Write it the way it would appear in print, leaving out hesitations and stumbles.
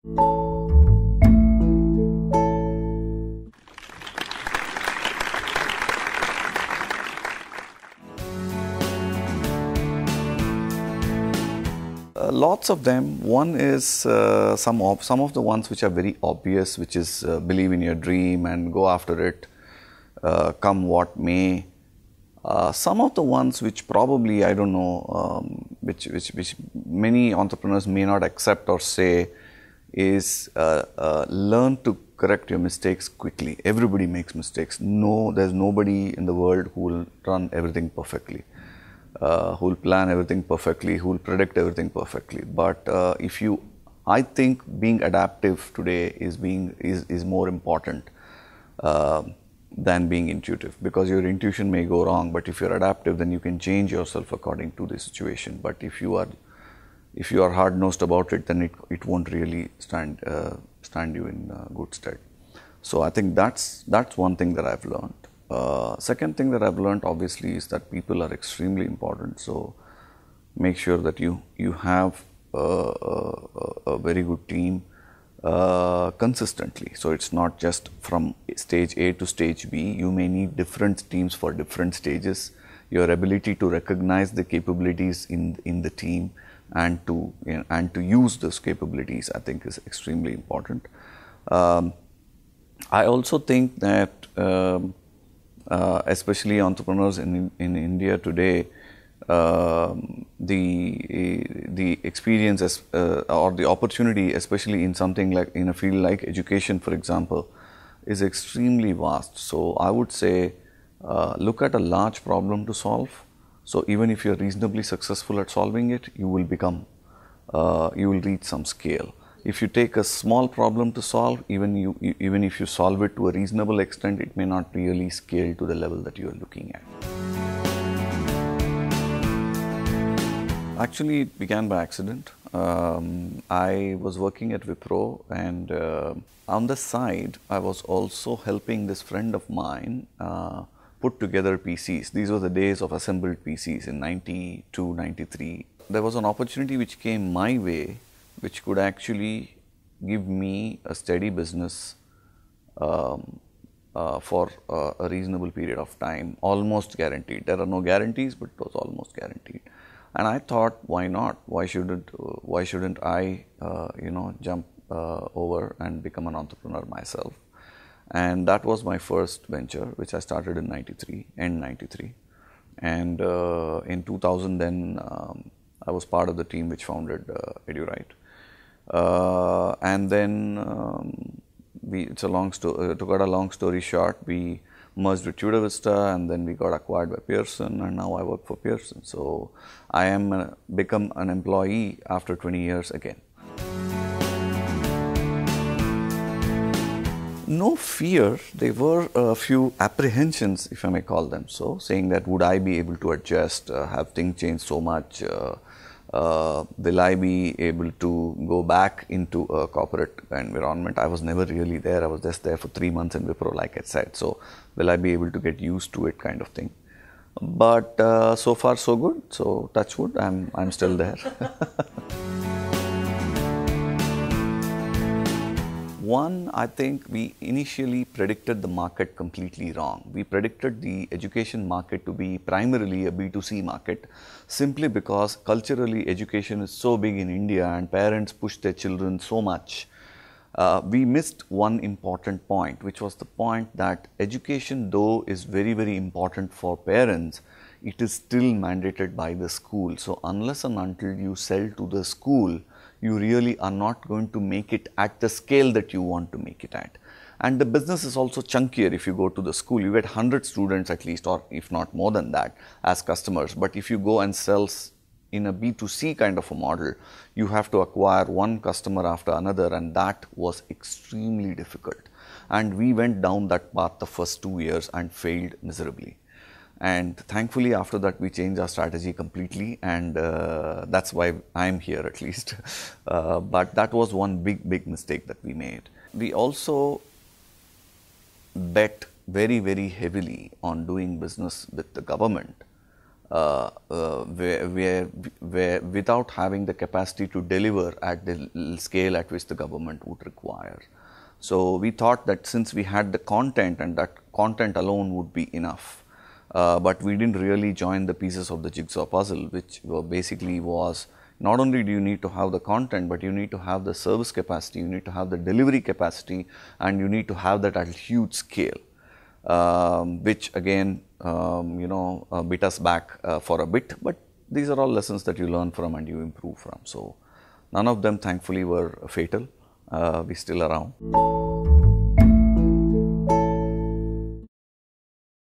Lots of them. One is some of the ones which are very obvious, which is believe in your dream and go after it, come what may. Some of the ones which probably, I don't know, which many entrepreneurs may not accept or say is learn to correct your mistakes quickly. Everybody makes mistakes. No, there's nobody in the world who will run everything perfectly. Who will plan everything perfectly, who will predict everything perfectly. But I think being adaptive today is more important than being intuitive, because your intuition may go wrong, but if you're adaptive, then you can change yourself according to the situation. But if you are hard-nosed about it, then it won't really stand you in good stead. So I think that's one thing that I've learned. Second thing that I've learned obviously is that people are extremely important. So make sure that you have a very good team consistently. So it's not just from stage A to stage B. You may need different teams for different stages. Your ability to recognize the capabilities in the team and to use those capabilities, I think, is extremely important. I also think that especially entrepreneurs in India today, the experience or the opportunity, especially in something like in a field like education, for example, is extremely vast. So I would say look at a large problem to solve. So even if you're reasonably successful at solving it, you will reach some scale. If you take a small problem to solve, even if you solve it to a reasonable extent, it may not really scale to the level that you are looking at. Actually, it began by accident. I was working at Wipro, and on the side, I was also helping this friend of mine put together PCs. These were the days of assembled PCs in 92, 93. There was an opportunity which came my way, which could actually give me a steady business for a reasonable period of time, almost guaranteed. There are no guarantees, but it was almost guaranteed. And I thought, why not? Why shouldn't I, jump over and become an entrepreneur myself? And that was my first venture, which I started in end 93. And in 2000, then I was part of the team which founded EduRite. And then to cut a long story short, we merged with Tudor Vista, and then we got acquired by Pearson, and now I work for Pearson. So I am become an employee after 20 years again. No fear. There were a few apprehensions, if I may call them so, saying that would I be able to adjust, have things changed so much, will I be able to go back into a corporate environment? I was never really there. I was just there for 3 months in Wipro, like I said. So will I be able to get used to it, kind of thing? But so far so good. So touch wood, I'm still there. One, I think we initially predicted the market completely wrong. We predicted the education market to be primarily a B2C market, simply because culturally education is so big in India and parents push their children so much. We missed one important point, which was the point that education, though is very, very important for parents, it is still mandated by the school. So unless and until you sell to the school, you really are not going to make it at the scale that you want to make it at. And the business is also chunkier. If you go to the school, you get 100 students at least, or if not more than that, as customers. But if you go and sell in a B2C kind of a model, you have to acquire one customer after another, and that was extremely difficult. And we went down that path the first 2 years and failed miserably. And thankfully, after that, we changed our strategy completely, and that's why I'm here at least. But that was one big mistake that we made. We also bet very, very heavily on doing business with the government, where without having the capacity to deliver at the scale at which the government would require. So we thought that since we had the content and that content alone would be enough, but we didn't really join the pieces of the jigsaw puzzle, which basically was not only do you need to have the content, but you need to have the service capacity, you need to have the delivery capacity, and you need to have that at a huge scale, which again, bit us back for a bit, but these are all lessons that you learn from and you improve from. So none of them thankfully were fatal. We're still around.